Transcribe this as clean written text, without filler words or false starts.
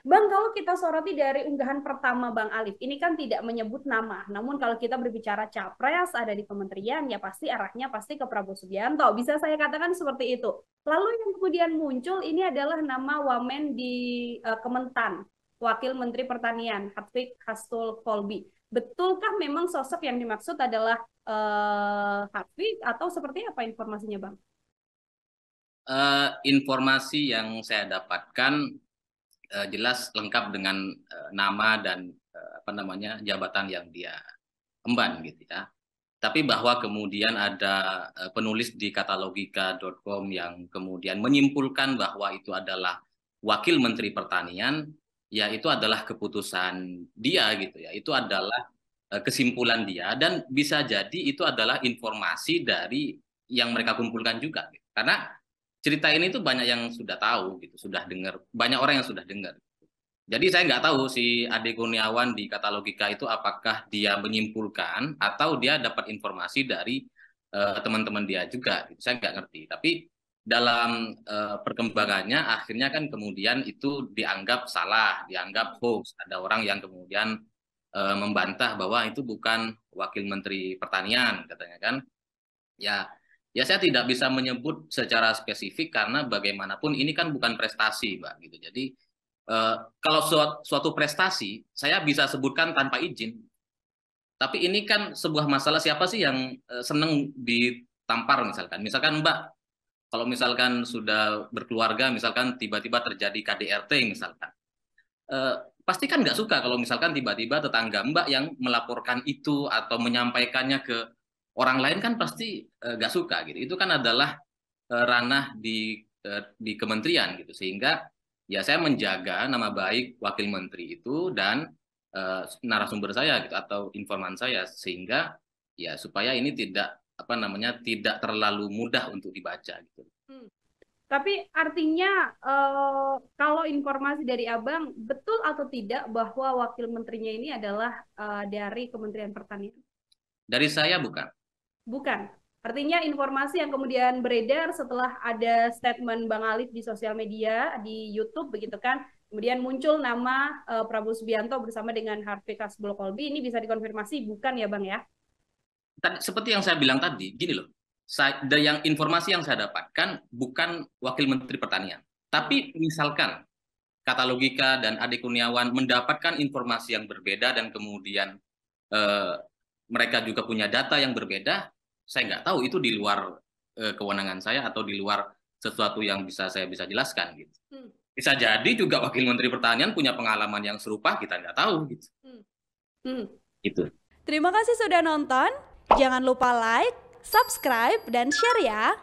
Bang, kalau kita soroti dari unggahan pertama Bang Alif, ini kan tidak menyebut nama. Namun kalau kita berbicara capres ada di kementerian, ya pasti arahnya pasti ke Prabowo Subianto. Bisa saya katakan seperti itu. Lalu yang kemudian muncul ini adalah nama Wamen di Kementan, Wakil Menteri Pertanian, Hartwig Hastul Kolbi. Betulkah memang sosok yang dimaksud adalah Hartwig atau seperti apa informasinya Bang? Informasi yang saya dapatkan jelas lengkap dengan nama dan apa namanya jabatan yang dia emban gitu ya. Tapi bahwa kemudian ada penulis di katalogika.com yang kemudian menyimpulkan bahwa itu adalah wakil menteri pertanian, ya itu adalah keputusan dia gitu ya. Itu adalah kesimpulan dia dan bisa jadi itu adalah informasi dari yang mereka kumpulkan juga. Gitu. Karena cerita ini tuh banyak yang sudah tahu gitu, sudah dengar, banyak orang yang sudah dengar. Jadi saya nggak tahu si Ade Kurniawan di Katalogika itu apakah dia menyimpulkan atau dia dapat informasi dari teman-teman dia juga. Gitu. Saya nggak ngerti. Tapi dalam perkembangannya akhirnya kan kemudian itu dianggap salah, dianggap hoax. Ada orang yang kemudian membantah bahwa itu bukan wakil menteri pertanian katanya kan. Ya, ya saya tidak bisa menyebut secara spesifik karena bagaimanapun ini kan bukan prestasi, Mbak. Gitu. Jadi kalau suatu prestasi saya bisa sebutkan tanpa izin. Tapi ini kan sebuah masalah siapa sih yang seneng ditampar misalkan. Misalkan Mbak, kalau misalkan sudah berkeluarga, misalkan tiba-tiba terjadi KDRT misalkan. Eh, Pasti kan nggak suka kalau misalkan tiba-tiba tetangga Mbak yang melaporkan itu atau menyampaikannya ke orang lain kan pasti nggak suka gitu. Itu kan adalah ranah di kementerian gitu sehingga ya saya menjaga nama baik wakil menteri itu dan narasumber saya gitu atau informan saya sehingga ya supaya ini tidak apa namanya tidak terlalu mudah untuk dibaca gitu. Hmm. Tapi artinya kalau informasi dari Abang betul atau tidak bahwa wakil menterinya ini adalah dari Kementerian Pertanian? Dari saya bukan. Bukan. Artinya informasi yang kemudian beredar setelah ada statement Bang Alif di sosial media, di YouTube begitu kan, kemudian muncul nama Prabowo Subianto bersama dengan Harvey Kasbul Kolbi, ini bisa dikonfirmasi bukan ya Bang ya? Seperti yang saya bilang tadi, gini loh. Dari yang informasi yang saya dapatkan bukan wakil menteri pertanian. Hmm. Tapi misalkan kata logika dan Ade Kurniawan mendapatkan informasi yang berbeda dan kemudian eh, mereka juga punya data yang berbeda, saya nggak tahu itu di luar kewenangan saya atau di luar sesuatu yang saya bisa jelaskan gitu. Hmm. Bisa jadi juga wakil menteri pertanian punya pengalaman yang serupa kita nggak tahu gitu. Hmm. Hmm. Itu. Terima kasih sudah nonton. Jangan lupa like, subscribe, dan share ya.